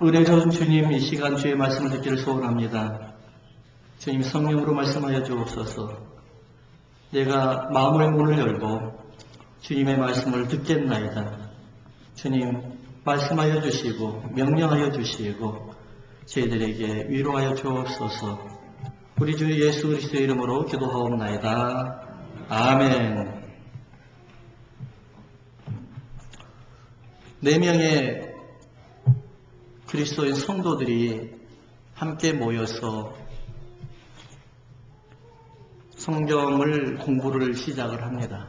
은혜 좋은 주님, 이 시간 주의 말씀을 듣기를 소원합니다. 주님 성령으로 말씀하여 주옵소서. 내가 마음의 문을 열고 주님의 말씀을 듣겠나이다. 주님 말씀하여 주시고 명령하여 주시고 저희들에게 위로하여 주옵소서. 우리 주 예수 그리스도의 이름으로 기도하옵나이다. 아멘. 4명의 그리스도인 성도들이 함께 모여서 성경을 공부를 시작을 합니다.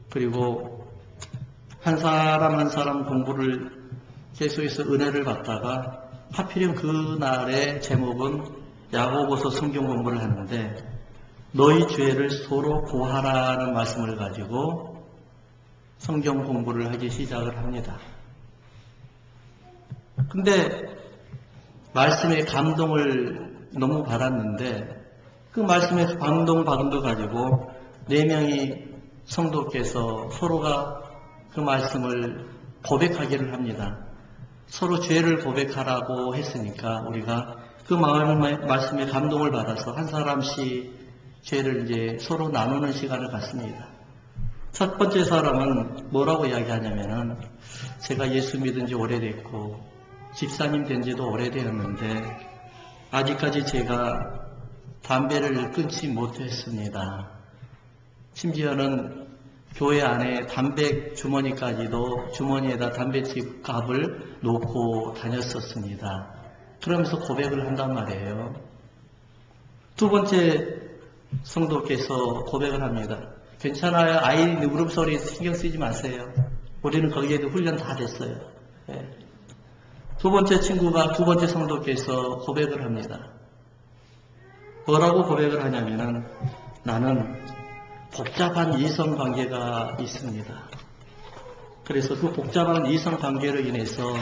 그리고 한 사람 한 사람 공부를 계속해서 은혜를 받다가 하필이면 그날의 제목은 야고보서 성경 공부를 하는데 너희 죄를 서로 고하라는 말씀을 가지고 성경 공부를 하기 시작을 합니다. 근데 말씀에 감동을 너무 받았는데 그 말씀에 감동받은 거 가지고 4명이 성도께서 서로가 그 말씀을 고백하기를 합니다. 서로 죄를 고백하라고 했으니까 우리가 그 말씀에 감동을 받아서 한 사람씩 죄를 이제 서로 나누는 시간을 갖습니다. 첫 번째 사람은 뭐라고 이야기하냐면은 제가 예수 믿은 지 오래됐고 집사님 된 지도 오래되었는데 아직까지 제가 담배를 끊지 못했습니다. 심지어는 교회 안에 담배 주머니까지도 주머니에다 담배집 값을 놓고 다녔었습니다. 그러면서 고백을 한단 말이에요. 두 번째 성도께서 고백을 합니다. 괜찮아요. 아이 울음소리 신경 쓰지 마세요. 우리는 거기에도 훈련 다 됐어요. 네. 두 번째 친구가 두 번째 성도께서 고백을 합니다. 뭐라고 고백을 하냐면은 나는 복잡한 이성관계가 있습니다. 그래서 그 복잡한 이성관계로 인해서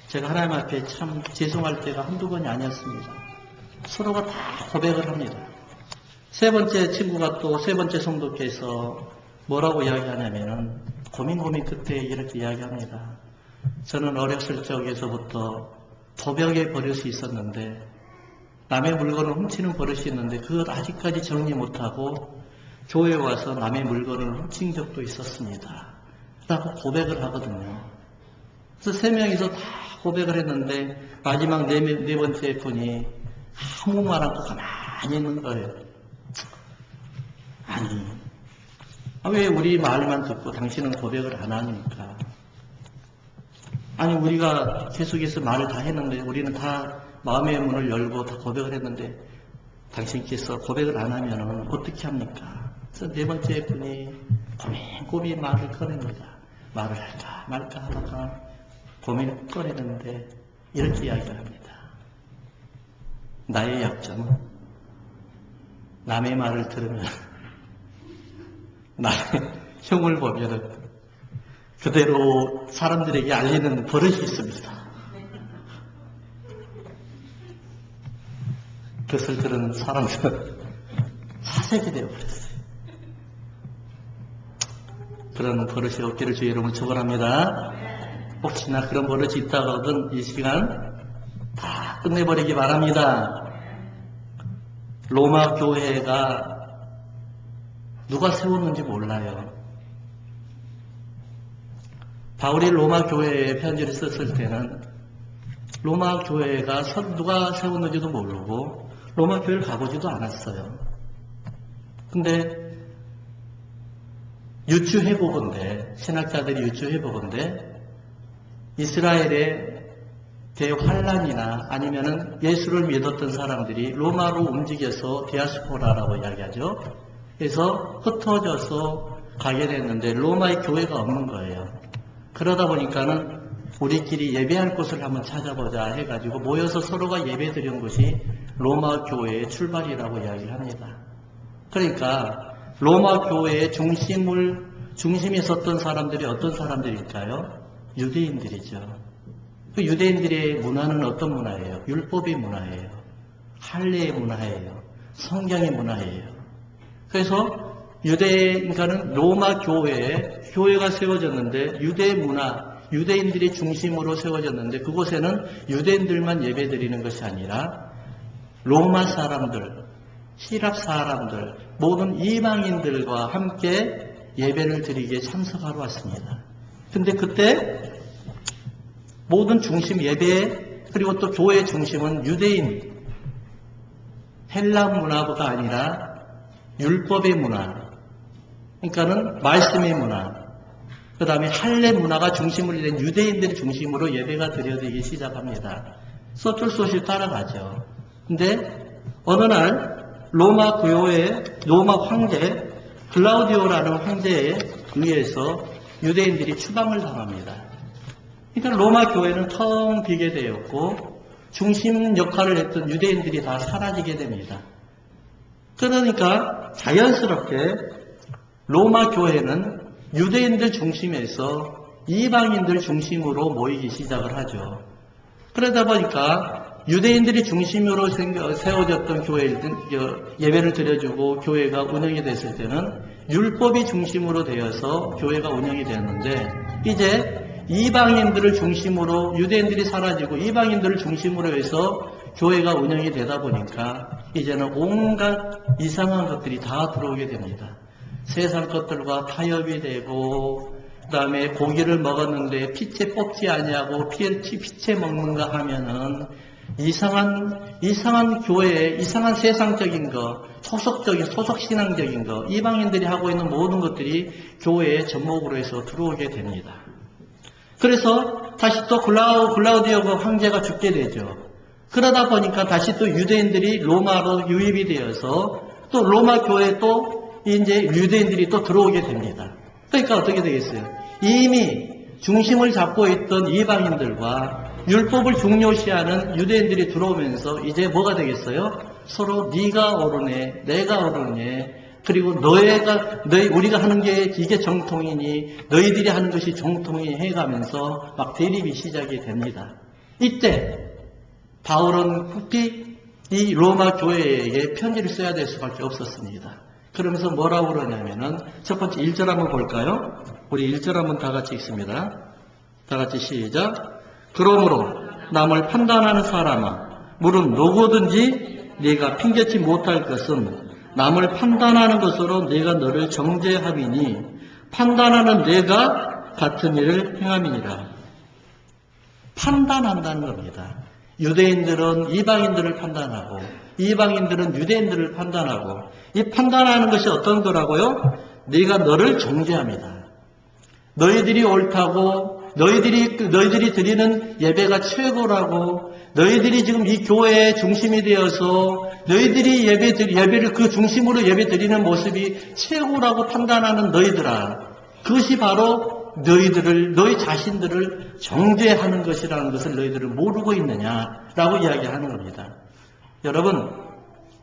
제가 하나님 앞에 참 죄송할 때가 한두 번이 아니었습니다. 서로가 다 고백을 합니다. 세 번째 친구가 또 세 번째 성도께서 뭐라고 이야기하냐면은 고민 끝에 이렇게 이야기합니다. 저는 어렸을 적에서부터 도벽의 버릇이 있었는데 남의 물건을 훔치는 버릇이 있는데 그것 아직까지 정리 못하고 교회에 와서 남의 물건을 훔친 적도 있었습니다. 라고 고백을 하거든요. 그래서 3명이서 다 고백을 했는데 마지막 네 번째 분이 아무 말 않고 가만히 있는 거예요. 아니, 왜 우리 말만 듣고 당신은 고백을 안 하니까? 아니, 우리가 계속해서 말을 다 했는데 우리는 다 마음의 문을 열고 다 고백을 했는데 당신께서 고백을 안 하면 어떻게 합니까? 그래서 네 번째 분이 고민 말을 꺼냅니다. 말을 할까 말까 하다가 고민을 꺼내는데 이렇게 이야기를 합니다. 나의 약점은 남의 말을 들으면 나의 흉을 보면 그대로 사람들에게 알리는 버릇이 있습니다. 그것을 들은 사람들은 사색이 되어버렸어요. 그런 버릇이 없기를 주의 이름으로 축원합니다. 혹시나 그런 버릇이 있다거든 이 시간 다 끝내버리기 바랍니다. 로마 교회가 누가 세웠는지 몰라요. 바울이 로마 교회에 편지를 썼을 때는 로마 교회가 누가 세웠는지도 모르고 로마 교회를 가보지도 않았어요. 근데 유추해보건대, 신학자들이 유추해보건대 이스라엘의 대환란이나 아니면은 예수를 믿었던 사람들이 로마로 움직여서 디아스포라라고 이야기하죠. 그래서 흩어져서 가게 됐는데 로마의 교회가 없는 거예요. 그러다 보니까는 우리끼리 예배할 곳을 한번 찾아보자 해가지고 모여서 서로가 예배 드린 곳이 로마 교회의 출발이라고 이야기를 합니다. 그러니까 로마 교회의 중심에 섰던 사람들이 어떤 사람들일까요? 유대인들이죠. 그 유대인들의 문화는 어떤 문화예요? 율법의 문화예요. 할례의 문화예요. 성경의 문화예요. 그래서 그러니까는 로마 교회가 세워졌는데 유대 문화, 유대인들이 중심으로 세워졌는데 그곳에는 유대인들만 예배드리는 것이 아니라 로마 사람들, 시랍 사람들, 모든 이방인들과 함께 예배를 드리기에 참석하러 왔습니다. 근데 그때 모든 중심 예배 그리고 또 교회의 중심은 유대인, 헬라 문화가 아니라 율법의 문화, 그러니까는 말씀의 문화, 그 다음에 할례 문화가 중심으로 된 유대인들이 중심으로 예배가 드려지기 시작합니다. 어쩔 수 없이 따라가죠. 근데 어느 날 로마 교회, 로마 황제 클라우디오라는 황제에 의해서 유대인들이 추방을 당합니다. 그러니까 로마 교회는 텅 비게 되었고 중심 역할을 했던 유대인들이 다 사라지게 됩니다. 그러니까 자연스럽게 로마 교회는 유대인들 중심에서 이방인들 중심으로 모이기 시작을 하죠. 그러다 보니까 유대인들이 중심으로 세워졌던 예배를 드려주고 교회가 운영이 됐을 때는 율법이 중심으로 되어서 교회가 운영이 되었는데 이제 이방인들을 중심으로 유대인들이 사라지고 이방인들을 중심으로 해서 교회가 운영이 되다 보니까 이제는 온갖 이상한 것들이 다 들어오게 됩니다. 세상 것들과 타협이 되고 그 다음에 고기를 먹었는데 피채 뽑지 아니하고 피채 먹는가 하면은 이상한 교회, 이상한 세상적인 거, 소속신앙적인 거, 이방인들이 하고 있는 모든 것들이 교회의 접목으로 해서 들어오게 됩니다. 그래서 다시 또 글라우디오 황제가 죽게 되죠. 그러다 보니까 다시 또 유대인들이 로마로 유입이 되어서 또 로마 교회에 또 이제 유대인들이 또 들어오게 됩니다. 그러니까 어떻게 되겠어요? 이미 중심을 잡고 있던 이방인들과 율법을 중요시하는 유대인들이 들어오면서 이제 뭐가 되겠어요? 서로 네가 옳으네, 내가 옳으네, 그리고 우리가 하는 게 이게 정통이니 너희들이 하는 것이 정통이 해가면서 막 대립이 시작이 됩니다. 이때 바울은 급히 이 로마 교회에게 편지를 써야 될 수밖에 없었습니다. 그러면서 뭐라고 그러냐면은 첫 번째 1절 한번 볼까요? 우리 1절 한번 다 같이 읽습니다. 다 같이 시작. 그러므로 남을 판단하는 사람아, 무릇 누구든지 네가 핑계치 못할 것은 남을 판단하는 것으로 네가 너를 정죄함이니 판단하는 네가 같은 일을 행함이니라. 판단한다는 겁니다. 유대인들은 이방인들을 판단하고 이방인들은 유대인들을 판단하고 이 판단하는 것이 어떤 거라고요? 네가 너를 정죄합니다. 너희들이 옳다고 너희들이 드리는 예배가 최고라고 너희들이 지금 이 교회의 중심이 되어서 너희들이 예배를 그 중심으로 예배 드리는 모습이 최고라고 판단하는 너희들아, 그것이 바로 너희 자신들을 정죄하는 것이라는 것을 너희들은 모르고 있느냐라고 이야기하는 겁니다. 여러분,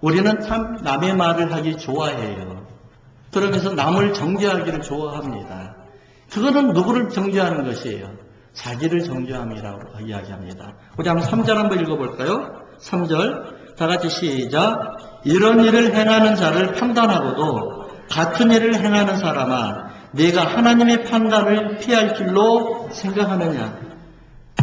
우리는 참 남의 말을 하기 좋아해요. 그러면서 남을 정죄하기를 좋아합니다. 그거는 누구를 정죄하는 것이에요? 자기를 정죄함이라고 이야기합니다. 우리 한번 3절 한번 읽어볼까요? 3절 다 같이 시작. 이런 일을 행하는 자를 판단하고도 같은 일을 행하는 사람아, 네가 하나님의 판단을 피할 줄로 생각하느냐?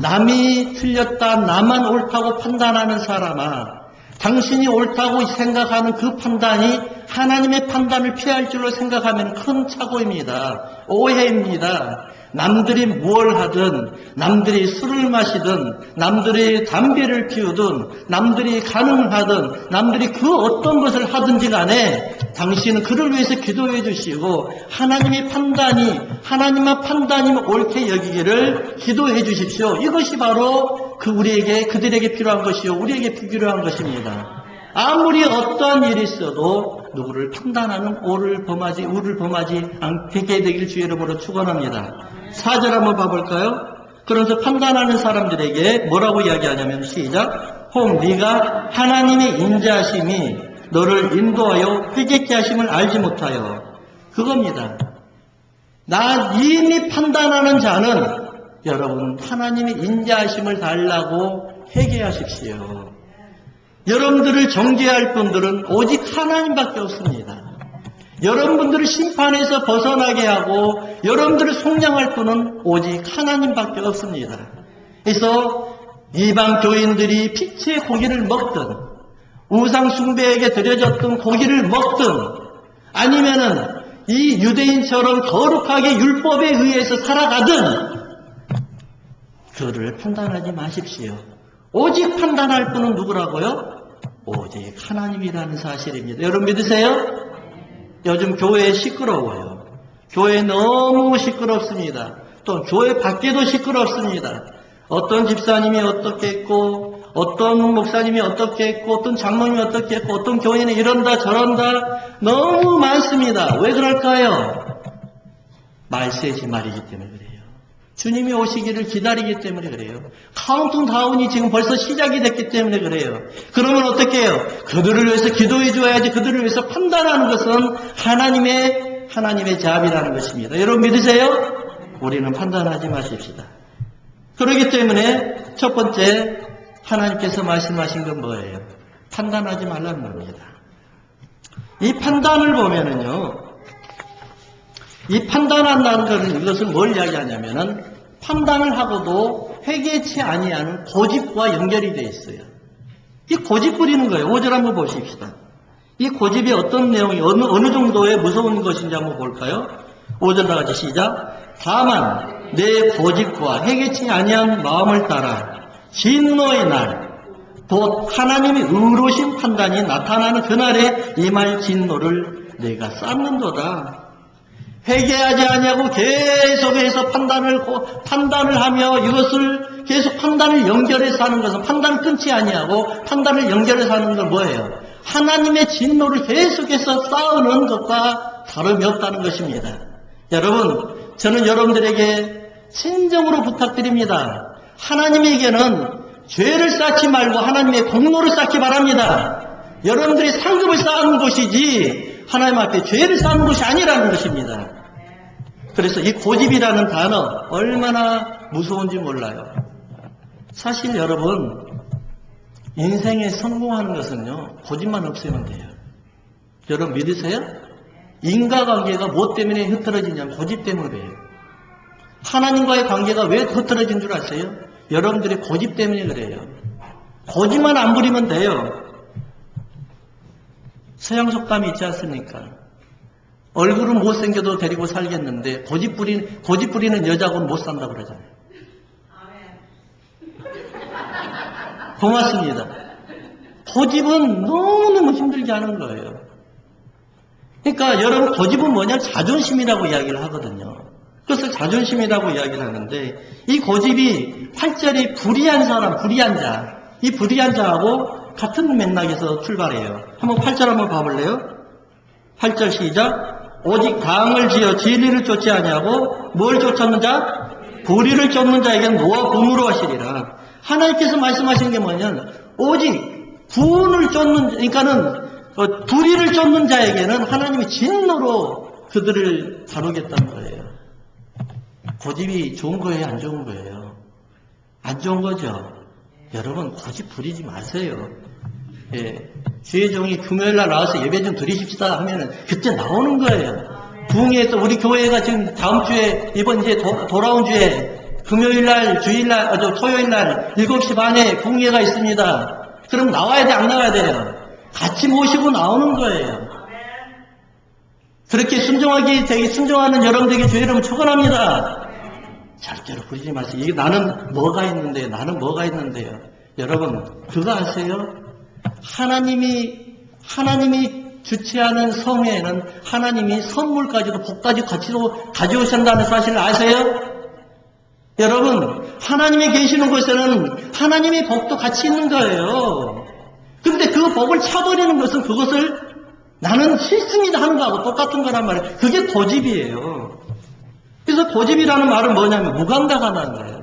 남이 틀렸다, 나만 옳다고 판단하는 사람아, 당신이 옳다고 생각하는 그 판단이 하나님의 판단을 피할 줄로 생각하면 큰 착오입니다. 오해입니다. 남들이 무엇을 하든, 남들이 술을 마시든, 남들이 담배를 피우든, 남들이 간음을 하든, 남들이 그 어떤 것을 하든지 간에 당신은 그를 위해서 기도해 주시고 하나님의 판단이, 하나님의 판단이 옳게 여기기를 기도해 주십시오. 이것이 바로 그들에게 필요한 것이요, 우리에게 필요한 것입니다. 아무리 어떠한 일이 있어도 누구를 판단하는 우를 범하지 않게 되길 주의 이름으로 축원합니다. 4절 한번 봐볼까요? 그러면서 판단하는 사람들에게 뭐라고 이야기하냐면 시작. 혹 네가 하나님의 인자하심이 너를 인도하여 회개케 하심을 알지 못하여. 그겁니다. 이미 판단하는 자는 여러분 하나님의 인자하심을 달라고 회개하십시오. 여러분들을 정죄할 분들은 오직 하나님밖에 없습니다. 여러분들을 심판에서 벗어나게 하고 여러분들을 속량할 분은 오직 하나님밖에 없습니다. 그래서 이방 교인들이 피치의 고기를 먹든 우상 숭배에게 드려졌던 고기를 먹든 아니면은 이 유대인처럼 거룩하게 율법에 의해서 살아가든 그를 판단하지 마십시오. 오직 판단할 분은 누구라고요? 오직 하나님이라는 사실입니다. 여러분 믿으세요? 요즘 교회에 시끄러워요. 교회 너무 시끄럽습니다. 또 교회 밖에도 시끄럽습니다. 어떤 집사님이 어떻게 했고 어떤 목사님이 어떻게 했고 어떤 장로님이 어떻게 했고 어떤 교회는 이런다 저런다 너무 많습니다. 왜 그럴까요? 말세지 말이기 때문에 그래요. 주님이 오시기를 기다리기 때문에 그래요. 카운트다운이 지금 벌써 시작이 됐기 때문에 그래요. 그러면 어떻게 해요? 그들을 위해서 기도해 줘야지. 그들을 위해서 판단하는 것은 하나님의 자비라는 것입니다. 여러분 믿으세요? 우리는 판단하지 마십시다. 그렇기 때문에 첫 번째 하나님께서 말씀하신 건 뭐예요? 판단하지 말라는 겁니다. 이 판단을 보면은요, 이 판단한다는 것은 이것은 뭘 이야기하냐면은 판단을 하고도 회개치 아니하는 고집과 연결이 되어 있어요. 이 고집 부리는 거예요. 5절 한번 보십시다. 이 고집이 어떤 내용이 어느 정도의 무서운 것인지 한번 볼까요? 5절 다 같이 시작. 다만 내 고집과 회개치 아니한 마음을 따라 진노의 날 곧 하나님의 의로우신 판단이 나타나는 그날에 임할 진노를 내가 쌓는도다. 회개하지 아니하고 계속해서 판단을 하며 이것을 계속 판단을 연결해서 하는 것은 판단을 끊지 아니하고 판단을 연결해서 하는 건 뭐예요? 하나님의 진노를 계속해서 쌓는 것과 다름이 없다는 것입니다. 여러분, 저는 여러분들에게 진정으로 부탁드립니다. 하나님에게는 죄를 쌓지 말고 하나님의 공로를 쌓기 바랍니다. 여러분들이 상급을 쌓는 것이지 하나님 앞에 죄를 쌓는 것이 아니라는 것입니다. 그래서 이 고집이라는 단어 얼마나 무서운지 몰라요. 사실 여러분 인생에 성공하는 것은요 고집만 없으면 돼요. 여러분 믿으세요? 인과관계가 뭐 때문에 흐트러지냐면 고집 때문에 그래요. 하나님과의 관계가 왜 흐트러진 줄 아세요? 여러분들의 고집 때문에 그래요. 고집만 안 부리면 돼요. 서양 속담이 있지 않습니까? 얼굴은 못생겨도 데리고 살겠는데 고집 부리는 여자하고는 못 산다고 그러잖아요. 고맙습니다. 고집은 너무너무 힘들게 하는 거예요. 그러니까 여러분 고집은 뭐냐? 자존심이라고 이야기를 하거든요. 그것을 자존심이라고 이야기를 하는데 이 고집이 8절이 불의한 사람, 불의한 자, 이 불의한 자하고 같은 맥락에서 출발해요. 한번 8절 한번 봐볼래요? 8절 시작. 오직 당을 지어 진리를 쫓지 아니하고 뭘 쫓는 자? 불의를 쫓는 자에게는 노와 분으로 하시리라. 하나님께서 말씀하시는 게 뭐냐면 오직 분을 쫓는, 그러니까는 불의를 쫓는 자에게는 하나님이 진노로 그들을 다루겠다는 거예요. 고집이 좋은 거예요? 안 좋은 거예요? 안 좋은 거죠? 여러분 고집 부리지 마세요. 예, 주의 종이 금요일날 나와서 예배 좀 드리십시다 하면은 그때 나오는 거예요. 부흥회 또 우리 교회가 지금 다음 주에 이번 이제 돌아온 주에 금요일날 주일날 토요일날 7시 반에 부흥회가 있습니다. 그럼 나와야 돼 안 나와야 돼요? 같이 모시고 나오는 거예요. 그렇게 순종하는 여러분들에게 주의 이름을 축원합니다. 절대로 부리지 마세요. 이게 나는 뭐가 있는데요. 여러분 그거 아세요? 하나님이 주최하는 성회에는 하나님이 선물까지도 복까지 가져오신다는 사실을 아세요? 여러분 하나님이 계시는 곳에는 하나님의 복도 같이 있는 거예요. 그런데 그 복을 차버리는 것은 그것을 나는 싫습니다 하는 거하고 똑같은 거란 말이에요. 그게 고집이에요. 그래서 고집이라는 말은 뭐냐면 무감각하다는 거예요.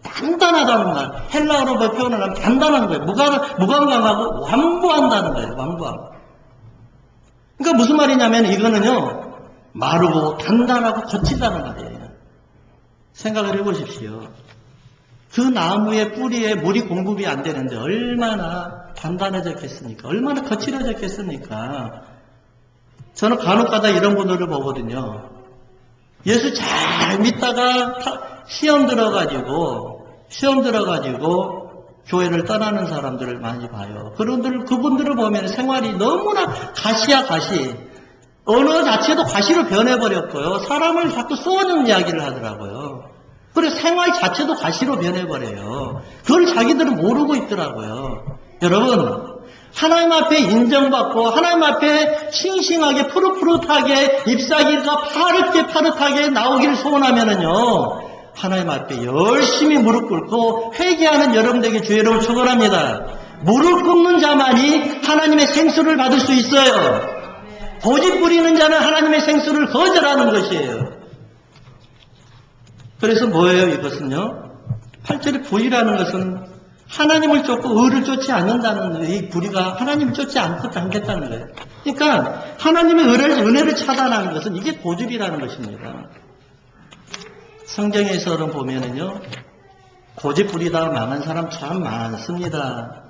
단단하다는 말. 헬라어로 표현을 하면 단단한 거예요. 무감각하고 완고한다는 거예요. 완고하고. 그러니까 무슨 말이냐면 이거는요. 마르고 단단하고 거칠다는 말이에요. 생각을 해보십시오. 그 나무의 뿌리에 물이 공급이 안 되는데 얼마나 단단해졌겠습니까? 얼마나 거칠어졌겠습니까? 저는 간혹가다 이런 분들을 보거든요. 예수 잘 믿다가 시험 들어가지고 교회를 떠나는 사람들을 많이 봐요. 그분들을 보면 생활이 너무나 가시야 가시. 언어 자체도 가시로 변해버렸고요. 사람을 자꾸 쏘는 이야기를 하더라고요. 그래서 생활 자체도 가시로 변해버려요. 그걸 자기들은 모르고 있더라고요. 여러분, 하나님 앞에 인정받고 하나님 앞에 싱싱하게 푸릇푸릇하게 잎사귀가 파릇하게 나오기를 소원하면은요, 하나님 앞에 열심히 무릎 꿇고 회개하는 여러분들에게 주의 이름을 축원합니다. 무릎 꿇는 자만이 하나님의 생수를 받을 수 있어요. 고집 부리는 자는 하나님의 생수를 거절하는 것이에요. 그래서 뭐예요, 이것은요? 8절의 부의라는 것은 하나님을 쫓고 의를 쫓지 않는다는 이 부리가 하나님을 쫓지 않겠다는 거예요. 그러니까 하나님의 은혜를 차단하는 것은 이게 고집이라는 것입니다. 성경에서는 보면은요, 고집 부리다가 망한 사람 참 많습니다.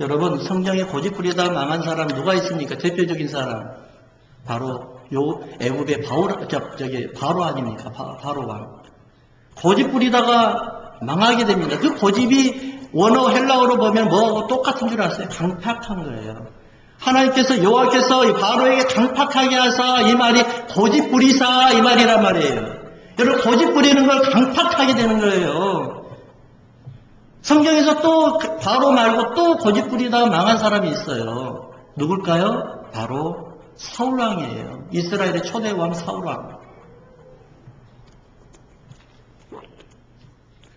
여러분, 성경에 고집 부리다가 망한 사람 누가 있습니까? 대표적인 사람 바로 요 애굽의 바로 아닙니까? 바로 왕. 고집 부리다가 망하게 됩니다. 그 고집이 원어 헬라어로 보면 뭐하고 똑같은 줄 아세요? 강팍한 거예요. 하나님께서 여호와께서 바로에게 강팍하게 하사, 이 말이 고집 부리사 이 말이란 말이에요. 여러분, 고집 부리는 걸 강팍하게 되는 거예요. 성경에서 또 바로 말고 또 고집 부리다가 망한 사람이 있어요. 누굴까요? 바로 사울왕이에요. 이스라엘의 초대 왕 사울왕.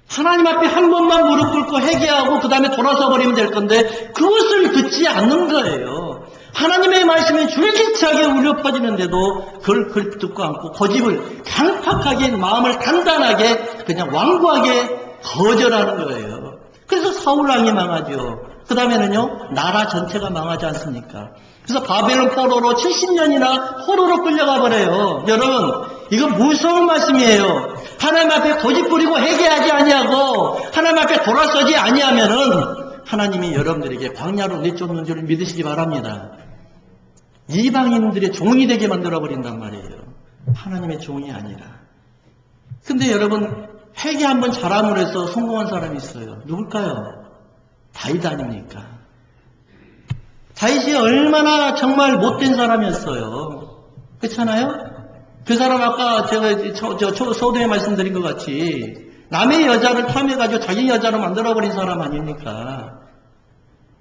하나님 앞에 한 번만 무릎 꿇고 회개하고 그 다음에 돌아서 버리면 될 건데 그것을 듣지 않는 거예요. 하나님의 말씀이 줄기차게 울려 퍼지는데도 그걸 듣고 않고 고집을 강팍하게 마음을 단단하게 그냥 완고하게 거절하는 거예요. 그래서 사울왕이 망하죠. 그 다음에는요, 나라 전체가 망하지 않습니까? 그래서 바벨론 포로로 70년이나 포로로 끌려가 버려요. 여러분, 이건 무서운 말씀이에요. 하나님 앞에 고집 부리고 회개하지 아니하고 하나님 앞에 돌아서지 아니하면은 하나님이 여러분들에게 광야로 내쫓는 줄 믿으시기 바랍니다. 이방인들의 종이 되게 만들어버린단 말이에요. 하나님의 종이 아니라. 근데 여러분, 회개 한번 잘함으로 해서 성공한 사람이 있어요. 누굴까요? 다윗 아닙니까? 다윗이 얼마나 정말 못된 사람이었어요. 그렇잖아요? 그 사람 아까 제가 서두에 말씀드린 것 같이 남의 여자를 탐해가지고 자기 여자로 만들어버린 사람 아닙니까?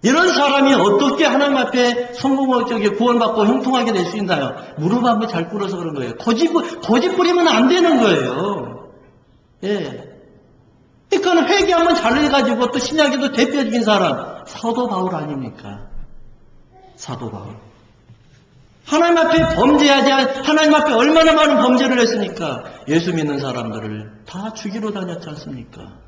이런 사람이 어떻게 하나님 앞에 성공을 구원받고 형통하게 될 수 있나요? 무릎 한번 잘 꿇어서 그런 거예요. 고집 부리면 안 되는 거예요. 예. 그러니까 회개 한번 잘 해가지고 또 신약에도 대표적인 사람 사도 바울 아닙니까? 사도 바울. 하나님 앞에 하나님 앞에 얼마나 많은 범죄를 했으니까 예수 믿는 사람들을 다 죽이러 다녔지 않습니까?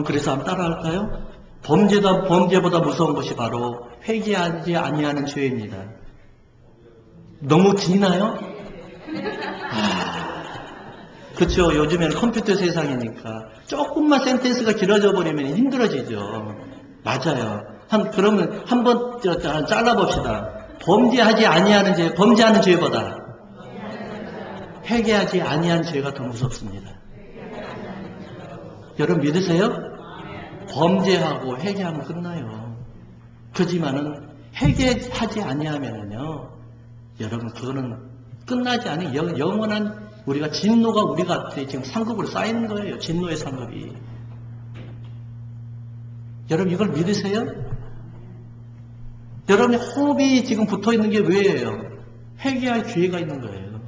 그래서 한번 따라할까요? 범죄보다 무서운 것이 바로 회개하지 아니하는 죄입니다. 너무 기나요? 그렇죠. 요즘에는 컴퓨터 세상이니까 조금만 센텐스가 길어져 버리면 힘들어지죠. 맞아요. 그러면 한번 잘라봅시다. 범죄하는 죄보다 회개하지 아니한 죄가 더 무섭습니다. 여러분 믿으세요? 범죄하고 회개하면 끝나요. 그렇지만은 회개하지 아니하면은요, 여러분 그거는 끝나지 않은 영원한 우리가 진노가 우리가 지금 상급으로 쌓이는 거예요. 진노의 상급이. 여러분 이걸 믿으세요? 여러분의 호흡이 지금 붙어있는 게 왜예요? 회개할 기회가 있는 거예요.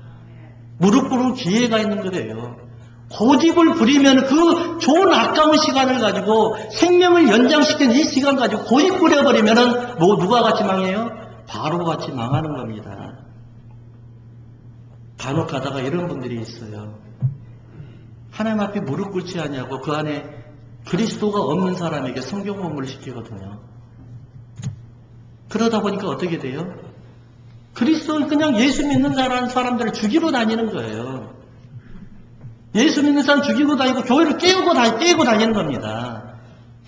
무릎 꿇을 기회가 있는 거예요. 고집을 부리면 그 좋은 아까운 시간을 가지고 생명을 연장시킨 이 시간 가지고 고집 부려버리면은 누가 같이 망해요? 바로 같이 망하는 겁니다. 간혹 가다가 이런 분들이 있어요. 하나님 앞에 무릎 꿇지 않냐고 그 안에 그리스도가 없는 사람에게 성경 공부를 시키거든요. 그러다 보니까 어떻게 돼요? 그리스도는 그냥 예수 믿는 사람들을 죽이러 다니는 거예요. 예수 믿는 사람 죽이고 다니고 교회를 깨우고 다니는 겁니다.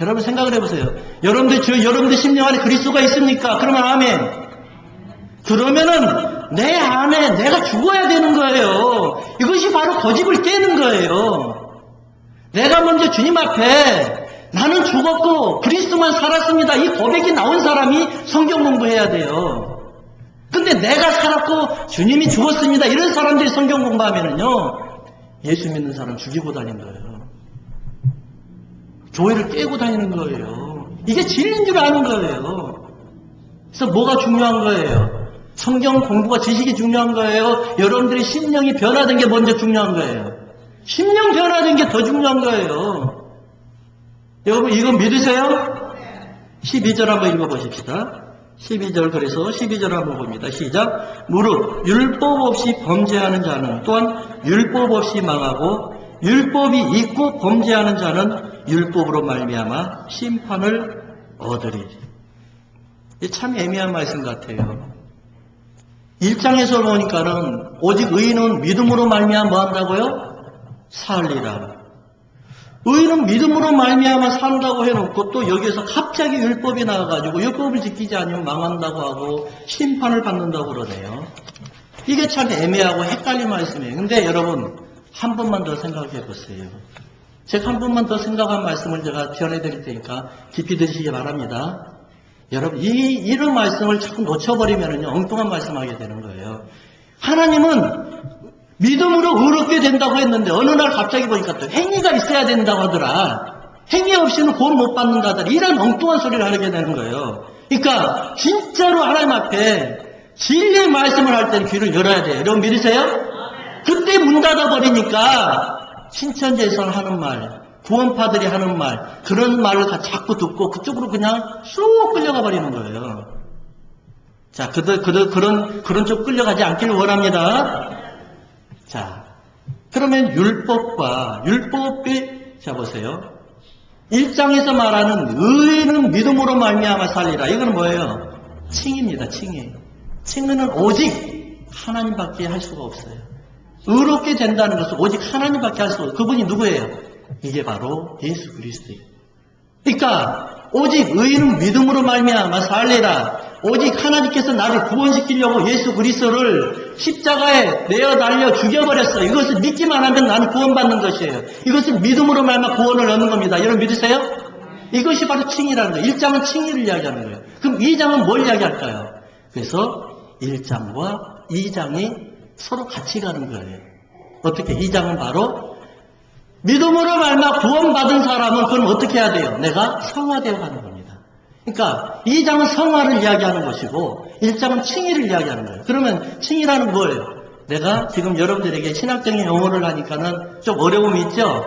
여러분 생각을 해보세요. 여러분들 심령 안에 그리스도가 있습니까? 그러면 아멘. 그러면은 내 안에 내가 죽어야 되는 거예요. 이것이 바로 고집을 깨는 거예요. 내가 먼저 주님 앞에 나는 죽었고 그리스도만 살았습니다. 이 고백이 나온 사람이 성경 공부해야 돼요. 근데 내가 살았고 주님이 죽었습니다. 이런 사람들이 성경 공부하면은요, 예수 믿는 사람 죽이고 다니는 거예요. 교회를 깨고 다니는 거예요. 이게 진리인 줄 아는 거예요. 그래서 뭐가 중요한 거예요? 성경 공부가 지식이 중요한 거예요? 여러분들이 심령이 변화된 게 먼저 중요한 거예요? 심령 변화된 게 더 중요한 거예요. 여러분 이거 믿으세요? 12절 한번 읽어보십시다. 12절, 그래서 12절 한번 봅니다. 시작. 무릇 율법 없이 범죄하는 자는 또한 율법 없이 망하고 율법이 있고 범죄하는 자는 율법으로 말미암아 심판을 얻으리니. 참 애매한 말씀 같아요. 1장에서 보니까는 오직 의인은 믿음으로 말미암아 뭐 한다고요? 살리라. 의인은 믿음으로 말미암아 산다고 해놓고 또 여기에서 갑자기 율법이 나와가지고 율법을 지키지 않으면 망한다고 하고 심판을 받는다고 그러네요. 이게 참 애매하고 헷갈린 말씀이에요. 근데 여러분 한 번만 더 생각해 보세요. 제가 한 번만 더 생각한 말씀을 제가 전해드릴 테니까 깊이 들으시기 바랍니다. 여러분 이런 말씀을 자꾸 놓쳐버리면은요, 엉뚱한 말씀하게 되는 거예요. 하나님은 믿음으로 의롭게 된다고 했는데 어느 날 갑자기 보니까 또 행위가 있어야 된다고 하더라. 행위 없이는 구원 못 받는다 하더라. 이런 엉뚱한 소리를 하게 되는 거예요. 그러니까 진짜로 하나님 앞에 진리의 말씀을 할 때는 귀를 열어야 돼요. 여러분 믿으세요? 그때 문 닫아버리니까 신천지에서 하는 말, 구원파들이 하는 말, 그런 말을 자꾸 듣고 그쪽으로 그냥 쑥 끌려가 버리는 거예요. 자, 그런 쪽 끌려가지 않기를 원합니다. 자, 그러면 율법이, 자 보세요. 1장에서 말하는 의인은 믿음으로 말미암아 살리라. 이건 뭐예요? 칭입니다. 칭은 오직 하나님밖에 할 수가 없어요. 의롭게 된다는 것은 오직 하나님밖에 할 수가 없어요. 그분이 누구예요? 이게 바로 예수 그리스도예요. 그러니까 오직 의인은 믿음으로 말미암아 살리라. 오직 하나님께서 나를 구원시키려고 예수 그리스도를 십자가에 내어 달려 죽여버렸어요. 이것을 믿기만 하면 나는 구원받는 것이에요. 이것을 믿음으로 말미암아 구원을 얻는 겁니다. 여러분 믿으세요? 이것이 바로 칭이라는 거예요. 1장은 칭의를 이야기하는 거예요. 그럼 2장은 뭘 이야기할까요? 그래서 1장과 2장이 서로 같이 가는 거예요. 어떻게? 2장은 바로 믿음으로 말미암아 구원받은 사람은 그럼 어떻게 해야 돼요? 내가 성화되어 가는 겁니다. 그러니까 2장은 성화를 이야기하는 것이고 1장은 칭의를 이야기하는 거예요. 그러면 칭의라는 뭐예요? 내가 지금 여러분들에게 신학적인 용어를 하니까는 좀 어려움이 있죠?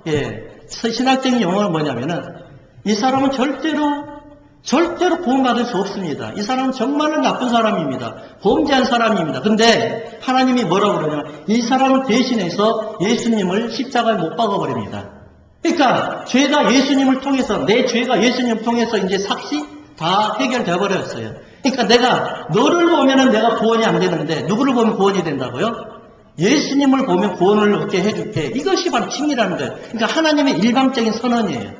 예. 신학적인 용어는 뭐냐면은 이 사람은 절대로 구원받을 수 없습니다. 이 사람은 정말로 나쁜 사람입니다. 범죄한 사람입니다. 근데 하나님이 뭐라고 그러냐면 이 사람을 대신해서 예수님을 십자가에 못 박아버립니다. 그러니까 죄가 예수님을 통해서, 내 죄가 예수님을 통해서 이제 삭시 다 해결되어 버렸어요. 그러니까 내가 너를 보면은 내가 구원이 안 되는데 누구를 보면 구원이 된다고요? 예수님을 보면 구원을 얻게 해줄게. 이것이 바로 칭의라는 거예요. 그러니까 하나님의 일방적인 선언이에요.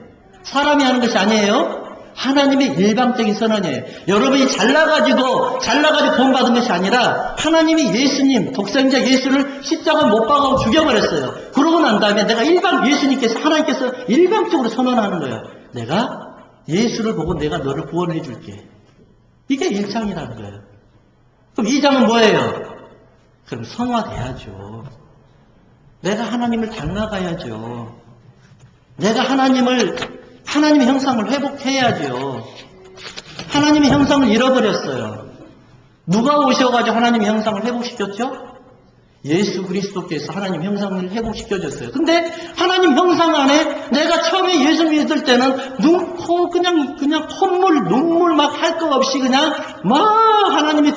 사람이 하는 것이 아니에요. 하나님의 일방적인 선언이에요. 여러분이 잘나가지고 구원받은 것이 아니라 하나님이 예수님, 독생자 예수를 십자가 못 박아서 죽여버렸어요. 그러고 난 다음에 내가 하나님께서 일방적으로 선언하는 거예요. 내가 예수를 보고 내가 너를 구원해 줄게. 이게 1장이라는 거예요. 그럼 2장은 뭐예요? 그럼 성화돼야죠. 내가 하나님을 닮아가야죠. 내가 하나님의 형상을 회복해야죠. 하나님의 형상을 잃어버렸어요. 누가 오셔가지고 하나님의 형상을 회복시켰죠? 예수 그리스도께서 하나님 형상을 회복시켜줬어요. 근데 하나님 형상 안에 내가 처음에 예수 믿을 때는 그냥 콧물, 눈물 막 할 거 없이 그냥 하나님의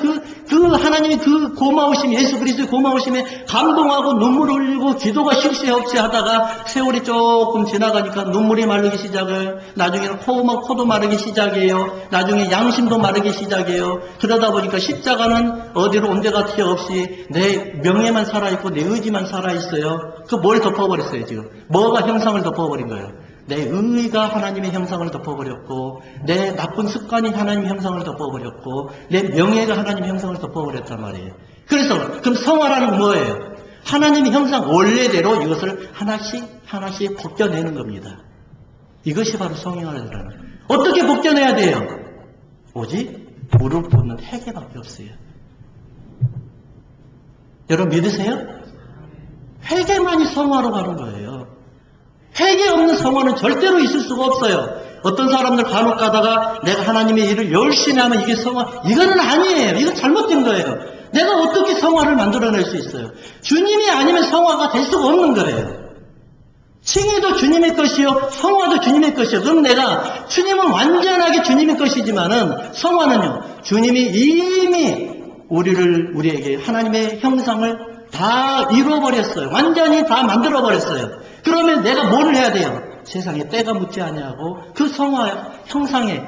하나님의 그 고마우심, 예수 그리스도의 고마우심에 감동하고 눈물을 흘리고 기도가 쉴 새 없이 하다가 세월이 조금 지나가니까 눈물이 마르기 시작을, 나중에는 코도 마르기 시작해요. 나중에 양심도 마르기 시작해요. 그러다 보니까 십자가는 어디로 온 데가 티 없이 내 명예만 살아있고 내 의지만 살아있어요. 그 뭘 덮어버렸어요, 지금? 뭐가 형상을 덮어버린 거예요? 내 의의가 하나님의 형상을 덮어버렸고, 내 나쁜 습관이 하나님의 형상을 덮어버렸고, 내 명예가 하나님의 형상을 덮어버렸단 말이에요. 그래서 그럼 성화라는 뭐예요? 하나님의 형상 원래대로 이것을 하나씩 벗겨내는 겁니다. 이것이 바로 성화라는. 어떻게 벗겨내야 돼요? 오직 무릎 꿇는 회개밖에 없어요. 여러분 믿으세요? 회개만이 성화로 가는 거예요. 회개 없는 성화는 절대로 있을 수가 없어요. 어떤 사람들 간혹 가다가 내가 하나님의 일을 열심히 하면 이게 성화, 이거는 아니에요. 이건 잘못된 거예요. 내가 어떻게 성화를 만들어낼 수 있어요? 주님이 아니면 성화가 될 수가 없는 거예요. 칭의도 주님의 것이요, 성화도 주님의 것이요. 그럼 내가 주님은 완전하게 주님의 것이지만은 성화는요, 주님이 이미 우리에게 하나님의 형상을 다 이루어버렸어요. 완전히 다 만들어버렸어요. 그러면 내가 뭘 해야 돼요? 세상에 때가 묻지 아니하고 그 성화 형상에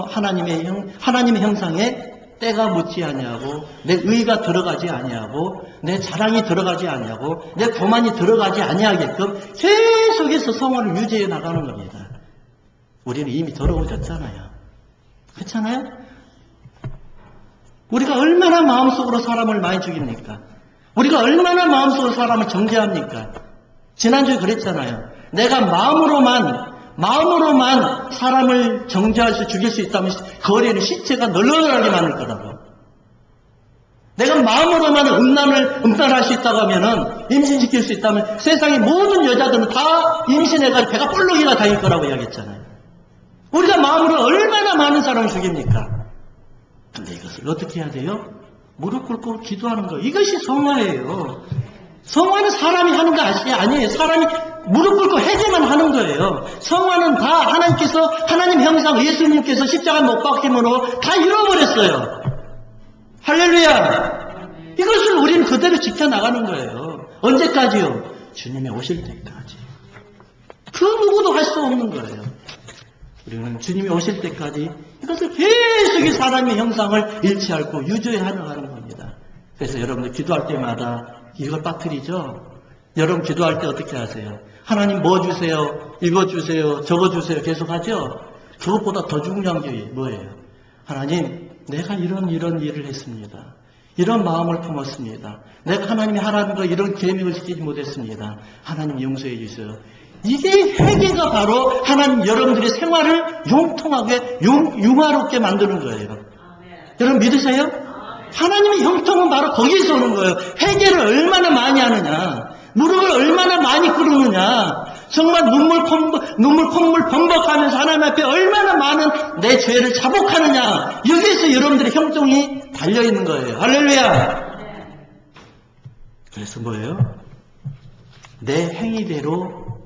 하나님의 형상에 때가 묻지 아니하고 내 의가 들어가지 아니하고 내 자랑이 들어가지 아니하고 내 교만이 들어가지 아니하게끔 계속해서 성화를 유지해 나가는 겁니다. 우리는 이미 더러워졌잖아요. 그렇잖아요? 우리가 얼마나 마음속으로 사람을 많이 죽입니까? 우리가 얼마나 마음속으로 사람을 정죄합니까? 지난주에 그랬잖아요. 내가 마음으로만 사람을 정죄할 수, 죽일 수 있다면 거리에는 시체가 널널하게 많을 거라고. 내가 마음으로만 음란할 수 있다고 하면은, 임신시킬 수 있다면 세상의 모든 여자들은 다 임신해가지고 배가 볼록이가 다닐 거라고 이야기했잖아요. 우리가 마음으로 얼마나 많은 사람을 죽입니까? 근데 이것을 어떻게 해야 돼요? 무릎 꿇고 기도하는 거. 이것이 성화예요. 성화는 사람이 하는 거 아니에요. 사람이 무릎 꿇고 회개만 하는 거예요. 성화는 다 하나님 형상, 예수님께서 십자가 못 박힘으로 다 잃어버렸어요. 할렐루야! 이것을 우리는 그대로 지켜나가는 거예요. 언제까지요? 주님이 오실 때까지. 그 누구도 할 수 없는 거예요. 우리는 주님이 오실 때까지 이것을 계속 사람의 형상을 잃지 않고 유지해 나가는 겁니다. 그래서 여러분들 기도할 때마다 이걸 빠뜨리죠. 여러분 기도할 때 어떻게 하세요? 하나님 뭐 주세요? 이거 주세요? 저거 주세요? 계속 하죠? 그것보다 더 중요한 게 뭐예요? 하나님, 내가 이런 일을 했습니다. 이런 마음을 품었습니다. 내가 하나님이 하라는 거 이런 계명을 지키지 못했습니다. 하나님 용서해 주세요. 이게 회개가 바로 하나님 여러분들의 생활을 용통하게 융화롭게 만드는 거예요. 여러분 믿으세요? 하나님의 형통은 바로 거기에서 오는 거예요. 회개를 얼마나 많이 하느냐, 무릎을 얼마나 많이 꿇느냐, 정말 눈물 콧물 범벅하면서 하나님 앞에 얼마나 많은 내 죄를 자복하느냐, 여기에서 여러분들의 형통이 달려있는 거예요. 할렐루야! 그래서 뭐예요? 내 행위대로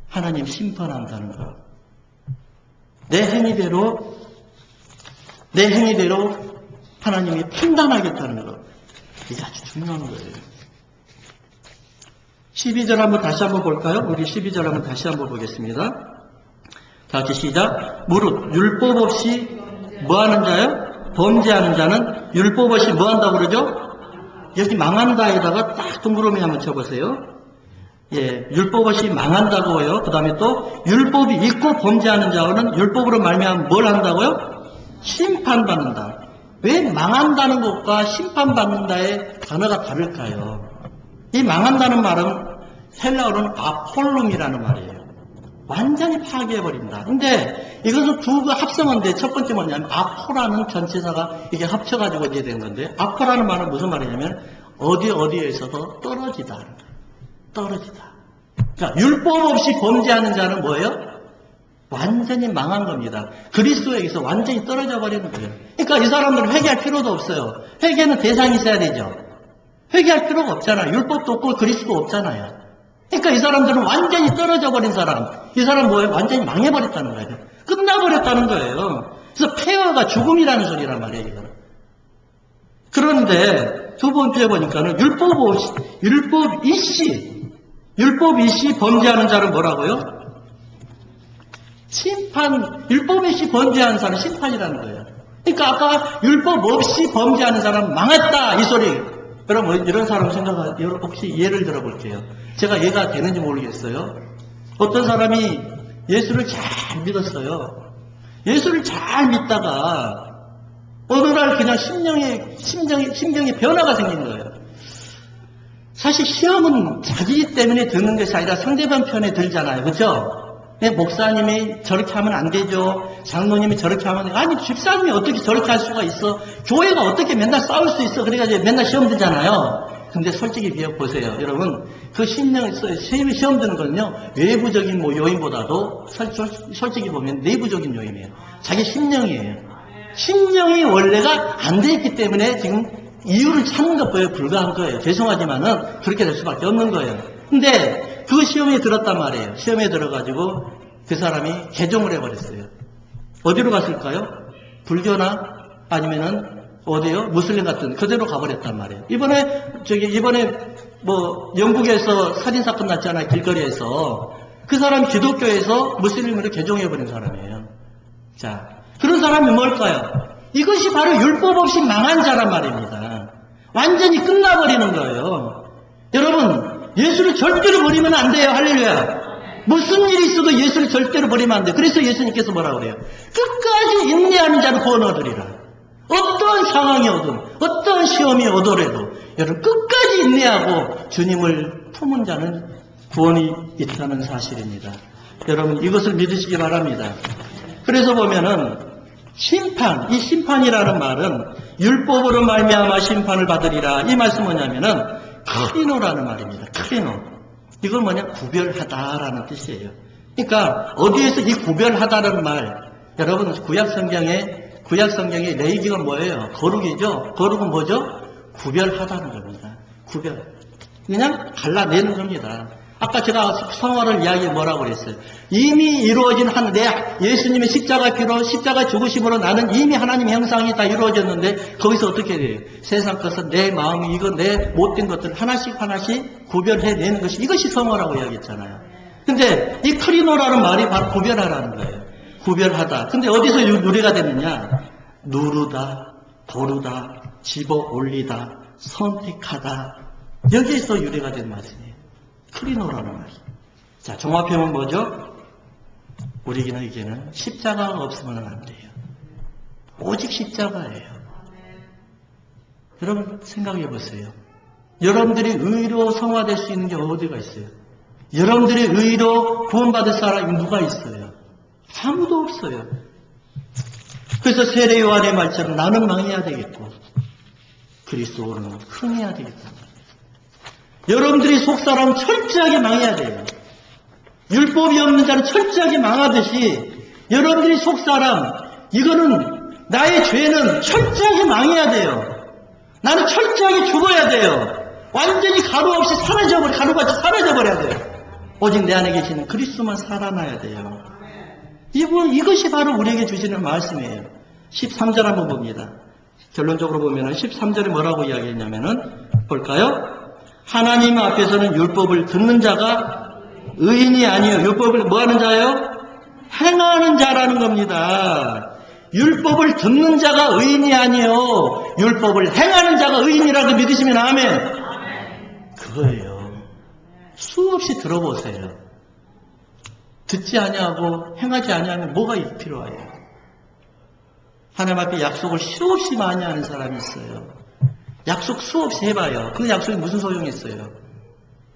하나님 심판한다는 것. 내 행위대로 하나님이 판단하겠다는 것. 이게 아주 중요한 거예요. 12절 한번 다시 한번 볼까요? 우리 12절 한번 다시 한번 보겠습니다. 다 같이 시작. 무릇 율법 없이 뭐하는 자요? 범죄하는 자는 율법 없이 뭐한다고 그러죠? 여기 망한다에다가 딱 동그라미 한번 쳐보세요. 예, 율법 없이 망한다고요. 그 다음에 또 율법이 있고 범죄하는 자는 율법으로 말미암아 뭘 한다고요? 심판받는다. 왜 망한다는 것과 심판받는다의 단어가 다를까요? 이 망한다는 말은 헬라어로는 아폴룸이라는 말이에요. 완전히 파괴해버린다. 근데 이것은 두 그 합성어인데 첫 번째 뭐냐면 아포라는 전체사가 이게 합쳐가지고 이제 된 건데, 아포라는 말은 무슨 말이냐면 어디에서도 떨어지다. 떨어지다. 그러니까 율법 없이 범죄하는 자는 뭐예요? 완전히 망한 겁니다. 그리스도에게서 완전히 떨어져 버리는 거예요. 그러니까 이 사람들은 회개할 필요도 없어요. 회개는 대상이 있어야 되죠. 회개할 필요가 없잖아요. 율법도 없고 그리스도 없잖아요. 그러니까 이 사람들은 완전히 떨어져 버린 사람. 이 사람 뭐예요? 완전히 망해버렸다는 거예요. 끝나버렸다는 거예요. 그래서 폐허가 죽음이라는 소리란 말이에요. 이거는. 그런데 두 번째 보니까는 율법 이시 범죄하는 자는 뭐라고요? 심판, 율법 없이 범죄하는 사람은 심판이라는 거예요. 그러니까 아까 율법 없이 범죄하는 사람은 망했다 이 소리. 여러분 이런 사람 혹시 예를 들어볼게요. 제가 이해가 되는지 모르겠어요. 어떤 사람이 예수를 잘 믿었어요. 예수를 잘 믿다가 어느 날 그냥 심경에 변화가 생긴 거예요. 사실 시험은 자기 때문에 드는 것이 아니라 상대방 편에 들잖아요. 그렇죠? 목사님이 저렇게 하면 안 되죠. 장로님이 저렇게 하면 안 되죠. 아니 집사님이 어떻게 저렇게 할 수가 있어. 교회가 어떻게 맨날 싸울 수 있어. 그래가지고 맨날 시험 드잖아요. 근데 솔직히 보세요. 여러분 그 시험 드는 거는요. 외부적인 요인보다도 솔직히 보면 내부적인 요인이에요. 자기 심령이에요. 심령이 원래가 안 돼 있기 때문에 지금 이유를 찾는 것보다 불가한 거예요. 죄송하지만은 그렇게 될 수밖에 없는 거예요. 근데 그 시험에 들었단 말이에요. 시험에 들어가지고 그 사람이 개종을 해버렸어요. 어디로 갔을까요? 불교나 아니면은 어디요? 무슬림 같은 그대로 가버렸단 말이에요. 이번에 영국에서 살인사건 났잖아요. 길거리에서. 그 사람이 기독교에서 무슬림으로 개종해버린 사람이에요. 자, 그런 사람이 뭘까요? 이것이 바로 율법 없이 망한 자란 말입니다. 완전히 끝나버리는 거예요. 여러분, 예수를 절대로 버리면 안 돼요. 할렐루야. 무슨 일이 있어도 예수를 절대로 버리면 안 돼요. 그래서 예수님께서 뭐라고 그래요? 끝까지 인내하는 자는 구원 얻으리라. 어떠한 상황이 오든 어떠한 시험이 오더라도 여러분 끝까지 인내하고 주님을 품은 자는 구원이 있다는 사실입니다. 여러분 이것을 믿으시기 바랍니다. 그래서 보면은 심판, 이 심판이라는 말은 율법으로 말미암아 심판을 받으리라. 이 말씀 뭐냐면은 크리노라는 말입니다. 크리노. 이건 뭐냐? 구별하다라는 뜻이에요. 그러니까 어디에서 이 구별하다라는 말, 여러분 구약 성경의 레이기가 뭐예요? 거룩이죠. 거룩은 뭐죠? 구별하다는 겁니다. 구별. 그냥 갈라내는 겁니다. 아까 제가 성화를 이야기 뭐라고 그랬어요? 이미 이루어진 예수님의 십자가 피로 십자가 죽으심으로 나는 이미 하나님의 형상이 다 이루어졌는데 거기서 어떻게 돼요? 세상 것은 내 마음이 이거 내 못된 것들 하나씩 구별해내는 것이 이것이 성화라고 이야기했잖아요. 근데 이 크리노라는 말이 바로 구별하라는 거예요. 구별하다. 근데 어디서 유래가 됐느냐? 누르다, 고르다, 집어 올리다, 선택하다. 여기에서 유래가 된 말이에요. 크리노라는 말. 자, 종합표현은 뭐죠? 우리에게는 십자가가 없으면 안 돼요. 오직 십자가예요. 여러분 생각해 보세요. 여러분들이 의로 성화될 수 있는 게 어디가 있어요? 여러분들이 의로 구원받을 사람이 누가 있어요? 아무도 없어요. 그래서 세례 요한의 말처럼 나는 망해야 되겠고 그리스도는 흥해야 되겠다. 여러분들이 속사람 철저하게 망해야 돼요. 율법이 없는 자는 철저하게 망하듯이 여러분들이 속사람 이거는 나의 죄는 철저하게 망해야 돼요. 나는 철저하게 죽어야 돼요. 완전히 가루 없이 가루같이 사라져버려야 돼요. 오직 내 안에 계시는 그리스도만 살아나야 돼요. 이것이 바로 우리에게 주시는 말씀이에요. 13절 한번 봅니다. 결론적으로 보면 13절에 뭐라고 이야기했냐면은 볼까요? 하나님 앞에서는 율법을 듣는 자가 의인이 아니요. 율법을 뭐하는 자예요? 행하는 자라는 겁니다. 율법을 듣는 자가 의인이 아니요. 율법을 행하는 자가 의인이라고 믿으시면 아멘. 그거예요. 수없이 들어보세요. 듣지 아니하고 행하지 아니하면 뭐가 필요해요? 하나님 앞에 약속을 수없이 많이 하는 사람이 있어요. 약속 수없이 해봐요. 그 약속이 무슨 소용이 있어요?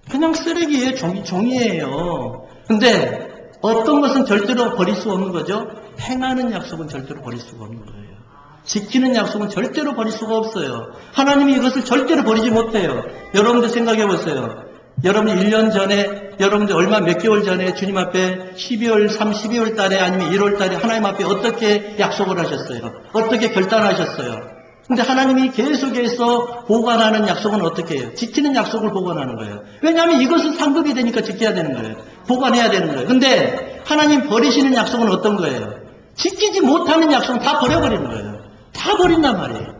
그냥 쓰레기예요. 종이에요. 근데 어떤 것은 절대로 버릴 수 없는 거죠? 행하는 약속은 절대로 버릴 수가 없는 거예요. 지키는 약속은 절대로 버릴 수가 없어요. 하나님이 이것을 절대로 버리지 못해요. 여러분들 생각해 보세요. 여러분 1년 전에, 여러분들 몇 개월 전에 주님 앞에 12월 달에 아니면 1월 달에 하나님 앞에 어떻게 약속을 하셨어요? 어떻게 결단하셨어요? 근데 하나님이 계속해서 보관하는 약속은 어떻게 해요? 지키는 약속을 보관하는 거예요. 왜냐하면 이것은 상급이 되니까 지켜야 되는 거예요. 보관해야 되는 거예요. 근데 하나님 버리시는 약속은 어떤 거예요? 지키지 못하는 약속은 다 버려버리는 거예요. 다 버린단 말이에요.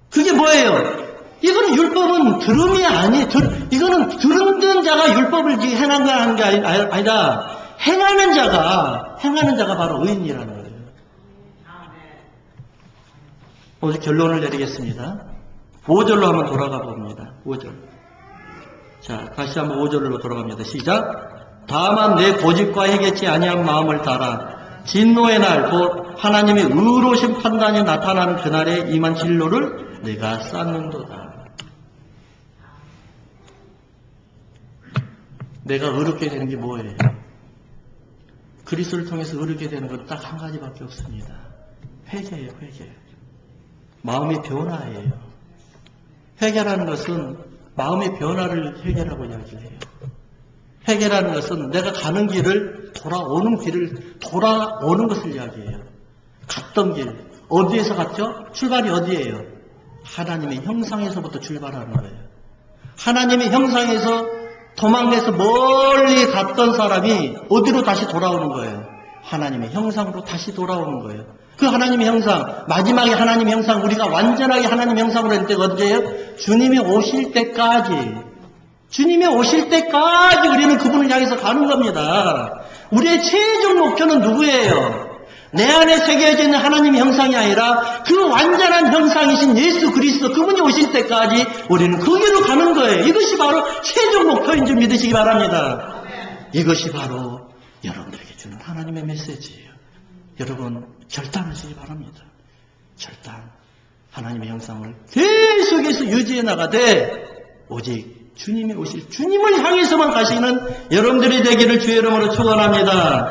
그게 뭐예요? 이거는 율법은 들음이 아니에요. 이거는 들은 자가 율법을 행한 게 아니라 행하는 자가 바로 의인이라는 거예요. 오늘 결론을 내리겠습니다. 5절로 한번 돌아가 봅니다. 5절. 자, 다시 한번 5절로 돌아갑니다. 시작. 다만 내 고집과 해겠지 아니한 마음을 따라 진노의 날 곧 하나님의 의로우신 판단이 나타나는 그날에 임한 진로를 내가 쌓는도다. 내가 의롭게 되는 게 뭐예요? 그리스도를 통해서 의롭게 되는 건 딱 한 가지밖에 없습니다. 회개예요, 회개. 마음의 변화예요. 회개라는 것은 마음의 변화를 회개라고 이야기를 해요. 회개라는 것은 내가 가는 길을 돌아오는 것을 이야기해요. 갔던 길, 어디에서 갔죠? 출발이 어디예요? 하나님의 형상에서부터 출발하는 거예요. 하나님의 형상에서 도망내서 멀리 갔던 사람이 어디로 다시 돌아오는 거예요? 하나님의 형상으로 다시 돌아오는 거예요. 그 하나님의 형상, 마지막에 하나님의 형상, 우리가 완전하게 하나님의 형상으로 할 때가 언제예요? 주님이 오실 때까지. 주님이 오실 때까지 우리는 그분을 향해서 가는 겁니다. 우리의 최종 목표는 누구예요? 내 안에 새겨져 있는 하나님의 형상이 아니라 그 완전한 형상이신 예수 그리스도 그분이 오실 때까지 우리는 그 길로 가는 거예요. 이것이 바로 최종 목표인 줄 믿으시기 바랍니다. 이것이 바로 여러분들에게 주는 하나님의 메시지예요. 여러분 결단하시기 바랍니다. 결단. 하나님의 형상을 계속해서 유지해 나가되 오직 주님이 오실 주님을 향해서만 가시는 여러분들이 되기를 주의 이름으로 축원합니다.